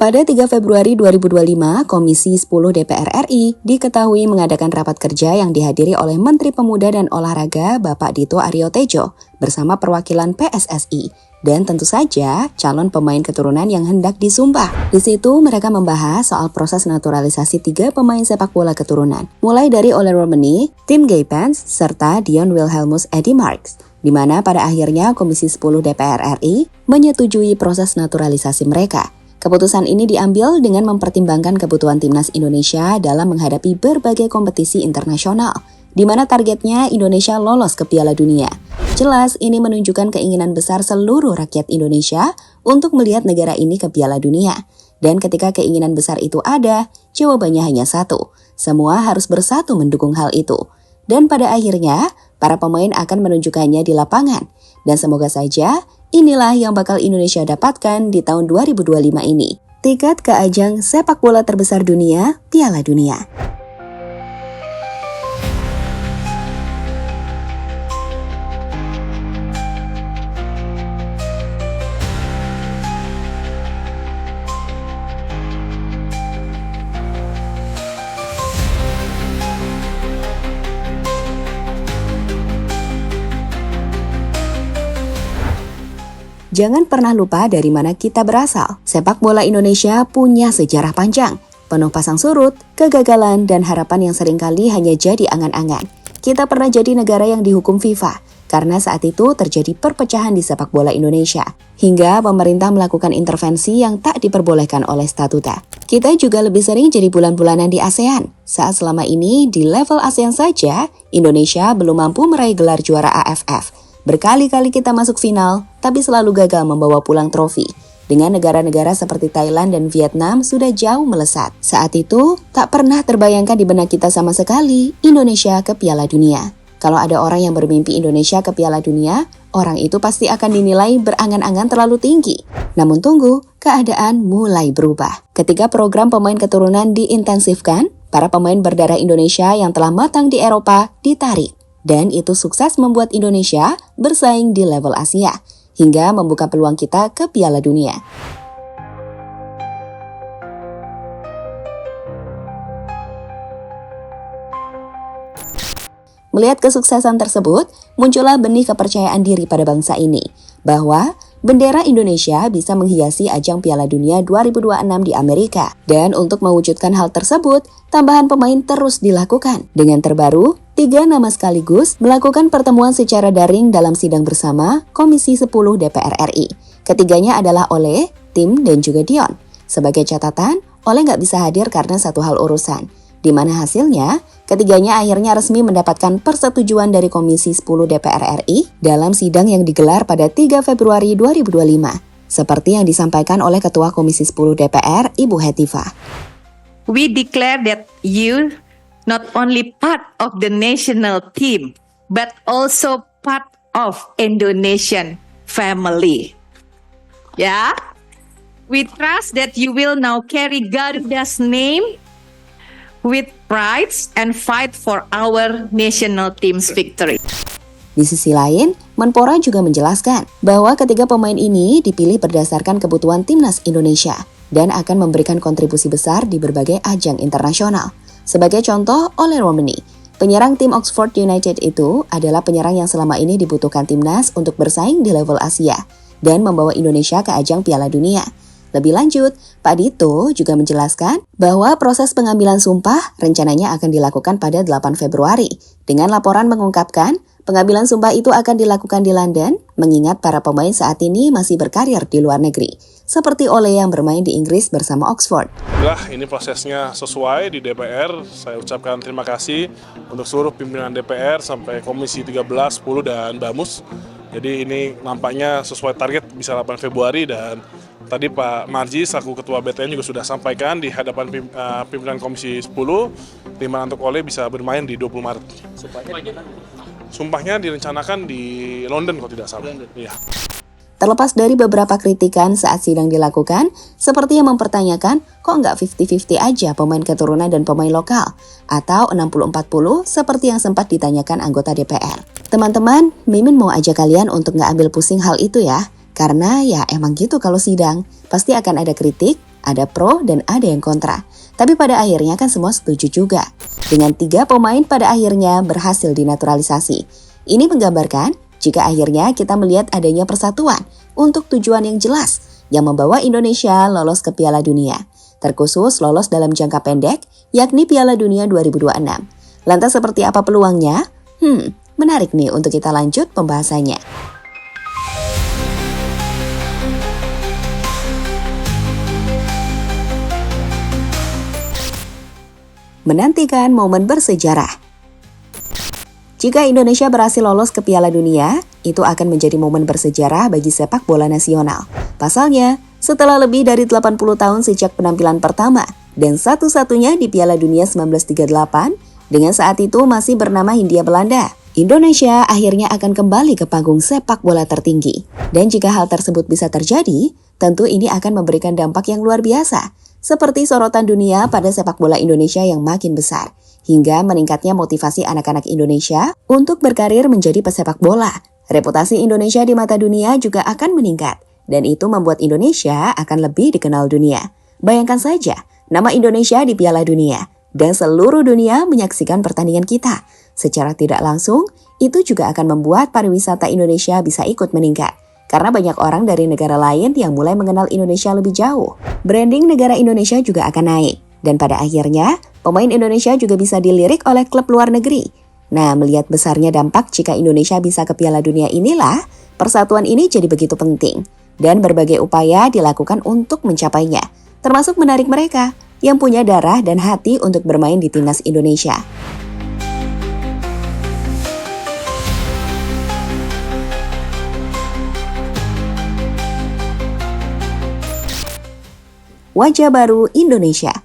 Pada 3 Februari 2025, Komisi 10 DPR RI diketahui mengadakan rapat kerja yang dihadiri oleh Menteri Pemuda dan Olahraga Bapak Dito Aryo Tejo bersama perwakilan PSSI dan tentu saja calon pemain keturunan yang hendak disumpah. Di situ mereka membahas soal proses naturalisasi 3 pemain sepak bola keturunan, mulai dari Ole Romani, Tim Geipens, serta Dion Wilhelmus Eddy Marks, di mana pada akhirnya Komisi 10 DPR RI menyetujui proses naturalisasi mereka. Keputusan ini diambil dengan mempertimbangkan kebutuhan timnas Indonesia dalam menghadapi berbagai kompetisi internasional, di mana targetnya Indonesia lolos ke Piala Dunia. Jelas ini menunjukkan keinginan besar seluruh rakyat Indonesia untuk melihat negara ini ke Piala Dunia. Dan ketika keinginan besar itu ada, jawabannya hanya satu. Semua harus bersatu mendukung hal itu. Dan pada akhirnya, para pemain akan menunjukkannya di lapangan. Dan semoga saja inilah yang bakal Indonesia dapatkan di tahun 2025 ini. Tiket ke ajang sepak bola terbesar dunia, Piala Dunia. Jangan pernah lupa dari mana kita berasal. Sepak bola Indonesia punya sejarah panjang, penuh pasang surut, kegagalan, dan harapan yang seringkali hanya jadi angan-angan. Kita pernah jadi negara yang dihukum FIFA, karena saat itu terjadi perpecahan di sepak bola Indonesia, hingga pemerintah melakukan intervensi yang tak diperbolehkan oleh statuta. Kita juga lebih sering jadi bulan-bulanan di ASEAN, saat selama ini di level ASEAN saja, Indonesia belum mampu meraih gelar juara AFF. Berkali-kali kita masuk final, tapi selalu gagal membawa pulang trofi. Dengan negara-negara seperti Thailand dan Vietnam sudah jauh melesat. Saat itu, tak pernah terbayangkan di benak kita sama sekali Indonesia ke Piala Dunia. Kalau ada orang yang bermimpi Indonesia ke Piala Dunia, orang itu pasti akan dinilai berangan-angan terlalu tinggi. Namun tunggu, keadaan mulai berubah. Ketika program pemain keturunan diintensifkan, para pemain berdarah Indonesia yang telah matang di Eropa ditarik. Dan itu sukses membuat Indonesia bersaing di level Asia, hingga membuka peluang kita ke Piala Dunia. Melihat kesuksesan tersebut, muncullah benih kepercayaan diri pada bangsa ini, bahwa bendera Indonesia bisa menghiasi ajang Piala Dunia 2026 di Amerika. Dan untuk mewujudkan hal tersebut, tambahan pemain terus dilakukan. Dengan terbaru, 3 nama sekaligus melakukan pertemuan secara daring dalam sidang bersama Komisi 10 DPR RI. Ketiganya adalah Ole, Tim, dan juga Dion. Sebagai catatan, Ole nggak bisa hadir karena satu hal urusan, di mana hasilnya ketiganya akhirnya resmi mendapatkan persetujuan dari Komisi 10 DPR RI dalam sidang yang digelar pada 3 Februari 2025, seperti yang disampaikan oleh Ketua Komisi 10 DPR, Ibu Hetifah. We declare that you not only part of the national team, but also part of Indonesian family. Yeah? We trust that you will now carry Garuda's name with pride and fight for our national team's victory. Di sisi lain, Menpora juga menjelaskan bahwa ketiga pemain ini dipilih berdasarkan kebutuhan timnas Indonesia dan akan memberikan kontribusi besar di berbagai ajang internasional. Sebagai contoh, Ole Romani, penyerang tim Oxford United itu adalah penyerang yang selama ini dibutuhkan timnas untuk bersaing di level Asia dan membawa Indonesia ke ajang Piala Dunia. Lebih lanjut, Pak Dito juga menjelaskan bahwa proses pengambilan sumpah rencananya akan dilakukan pada 8 Februari. Dengan laporan mengungkapkan, pengambilan sumpah itu akan dilakukan di London, mengingat para pemain saat ini masih berkarir di luar negeri. Seperti Ole yang bermain di Inggris bersama Oxford. Ini prosesnya sesuai di DPR. Saya ucapkan terima kasih untuk seluruh pimpinan DPR sampai Komisi 13, 10, dan Bamus. Jadi ini nampaknya sesuai target bisa 8 Februari dan tadi Pak Marji selaku Ketua BTN juga sudah sampaikan di hadapan pimpinan Komisi 10, di mana untuk Ole bisa bermain di 20 Maret. Sumpahnya direncanakan di London kalau tidak salah. Iya. Terlepas dari beberapa kritikan saat sidang dilakukan, seperti yang mempertanyakan kok nggak 50-50 aja pemain keturunan dan pemain lokal, atau 60-40 seperti yang sempat ditanyakan anggota DPR. Teman-teman, Mimin mau ajak kalian untuk nggak ambil pusing hal itu ya, karena ya emang gitu kalau sidang, pasti akan ada kritik, Ada pro dan ada yang kontra. Tapi pada akhirnya kan semua setuju juga. Dengan 3 pemain pada akhirnya berhasil dinaturalisasi. Ini menggambarkan jika akhirnya kita melihat adanya persatuan untuk tujuan yang jelas yang membawa Indonesia lolos ke Piala Dunia. Terkhusus lolos dalam jangka pendek, yakni Piala Dunia 2026. Lantas seperti apa peluangnya? Menarik nih untuk kita lanjut pembahasannya. Menantikan momen bersejarah. Jika Indonesia berhasil lolos ke Piala Dunia, itu akan menjadi momen bersejarah bagi sepak bola nasional. Pasalnya, setelah lebih dari 80 tahun sejak penampilan pertama dan satu-satunya di Piala Dunia 1938, dengan saat itu masih bernama Hindia Belanda, Indonesia akhirnya akan kembali ke panggung sepak bola tertinggi. Dan jika hal tersebut bisa terjadi, tentu ini akan memberikan dampak yang luar biasa, seperti sorotan dunia pada sepak bola Indonesia yang makin besar, hingga meningkatnya motivasi anak-anak Indonesia untuk berkarir menjadi pesepak bola. Reputasi Indonesia di mata dunia juga akan meningkat, dan itu membuat Indonesia akan lebih dikenal dunia. Bayangkan saja, nama Indonesia di Piala Dunia, dan seluruh dunia menyaksikan pertandingan kita. Secara tidak langsung, itu juga akan membuat pariwisata Indonesia bisa ikut meningkat. Karena banyak orang dari negara lain yang mulai mengenal Indonesia lebih jauh. Branding negara Indonesia juga akan naik. Dan pada akhirnya, pemain Indonesia juga bisa dilirik oleh klub luar negeri. Nah, melihat besarnya dampak jika Indonesia bisa ke Piala Dunia inilah, persatuan ini jadi begitu penting. Dan berbagai upaya dilakukan untuk mencapainya, termasuk menarik mereka yang punya darah dan hati untuk bermain di timnas Indonesia. Wajah baru Indonesia.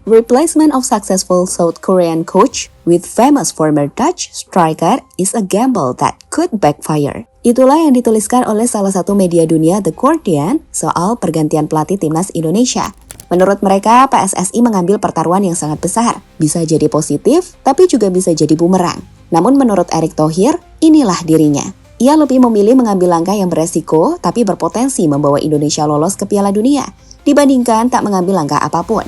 Replacement of successful South Korean coach with famous former Dutch striker is a gamble that could backfire. Itulah yang dituliskan oleh salah satu media dunia The Guardian soal pergantian pelatih timnas Indonesia. Menurut mereka, PSSI mengambil pertaruhan yang sangat besar. Bisa jadi positif, tapi juga bisa jadi bumerang. Namun menurut Erick Thohir, inilah dirinya. Ia lebih memilih mengambil langkah yang beresiko tapi berpotensi membawa Indonesia lolos ke Piala Dunia dibandingkan tak mengambil langkah apapun.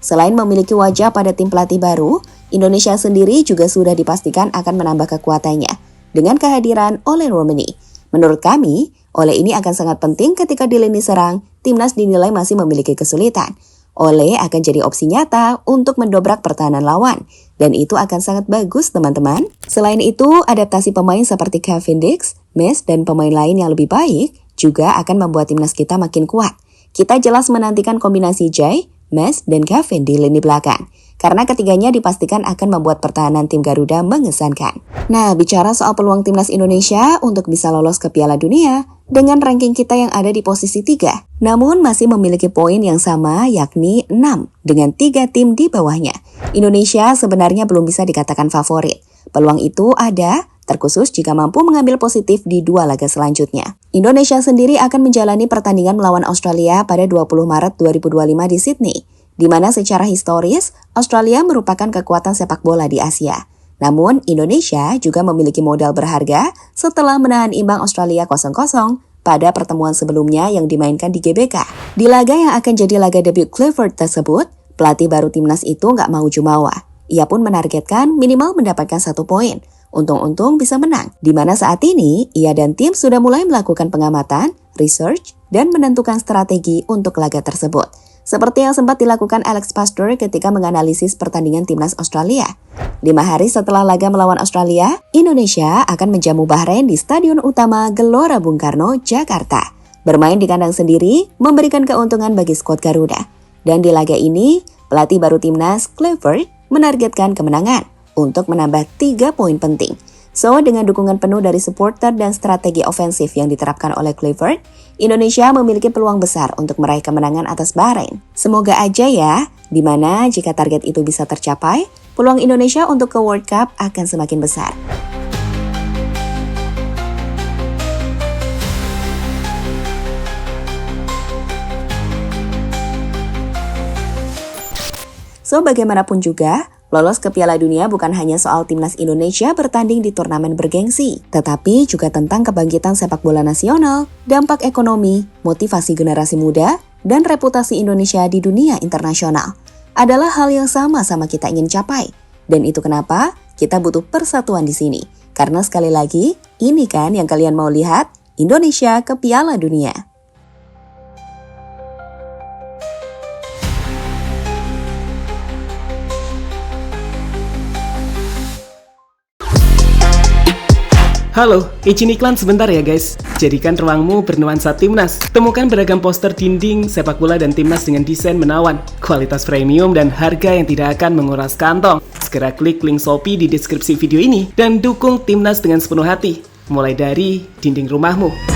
Selain memiliki wajah pada tim pelatih baru, Indonesia sendiri juga sudah dipastikan akan menambah kekuatannya dengan kehadiran Ole Romani. Menurut kami, Ole ini akan sangat penting ketika di lini serang, timnas dinilai masih memiliki kesulitan. Ole akan jadi opsi nyata untuk mendobrak pertahanan lawan, dan itu akan sangat bagus teman-teman. Selain itu, adaptasi pemain seperti Cavendish, Mes, dan pemain lain yang lebih baik juga akan membuat timnas kita makin kuat. Kita jelas menantikan kombinasi Jay, Mes, dan Gavin di lini belakang, karena ketiganya dipastikan akan membuat pertahanan tim Garuda mengesankan. Nah, bicara soal peluang timnas Indonesia untuk bisa lolos ke Piala Dunia, dengan ranking kita yang ada di posisi 3, namun masih memiliki poin yang sama yakni 6 dengan 3 tim di bawahnya. Indonesia sebenarnya belum bisa dikatakan favorit. Peluang itu ada, terkhusus jika mampu mengambil positif di 2 laga selanjutnya. Indonesia sendiri akan menjalani pertandingan melawan Australia pada 20 Maret 2025 di Sydney, di mana secara historis Australia merupakan kekuatan sepak bola di Asia. Namun, Indonesia juga memiliki modal berharga setelah menahan imbang Australia 0-0 pada pertemuan sebelumnya yang dimainkan di GBK. Di laga yang akan jadi laga debut Clifford tersebut, pelatih baru timnas itu nggak mau jumawa. Ia pun menargetkan minimal mendapatkan 1 poin. Untung-untung bisa menang, di mana saat ini ia dan tim sudah mulai melakukan pengamatan, research, dan menentukan strategi untuk laga tersebut. Seperti yang sempat dilakukan Alex Pastor ketika menganalisis pertandingan timnas Australia. 5 hari setelah laga melawan Australia, Indonesia akan menjamu Bahrain di Stadion Utama Gelora Bung Karno, Jakarta. Bermain di kandang sendiri memberikan keuntungan bagi skuad Garuda. Dan di laga ini, pelatih baru timnas, Clifford, menargetkan kemenangan untuk menambah 3 poin penting. So, dengan dukungan penuh dari supporter dan strategi ofensif yang diterapkan oleh Clifford, Indonesia memiliki peluang besar untuk meraih kemenangan atas Bahrain. Semoga aja ya, dimana jika target itu bisa tercapai, peluang Indonesia untuk ke World Cup akan semakin besar. So, bagaimanapun juga, Lolos ke Piala Dunia bukan hanya soal timnas Indonesia bertanding di turnamen bergengsi, tetapi juga tentang kebangkitan sepak bola nasional, dampak ekonomi, motivasi generasi muda, dan reputasi Indonesia di dunia internasional. Adalah hal yang sama-sama kita ingin capai. Dan itu kenapa kita butuh persatuan di sini. Karena sekali lagi, ini kan yang kalian mau lihat, Indonesia ke Piala Dunia. Halo, izin iklan sebentar ya guys. Jadikan ruangmu bernuansa timnas. Temukan beragam poster dinding, sepak bola dan timnas dengan desain menawan, kualitas premium dan harga yang tidak akan menguras kantong. Segera klik link Shopee di deskripsi video ini dan dukung timnas dengan sepenuh hati. Mulai dari dinding rumahmu.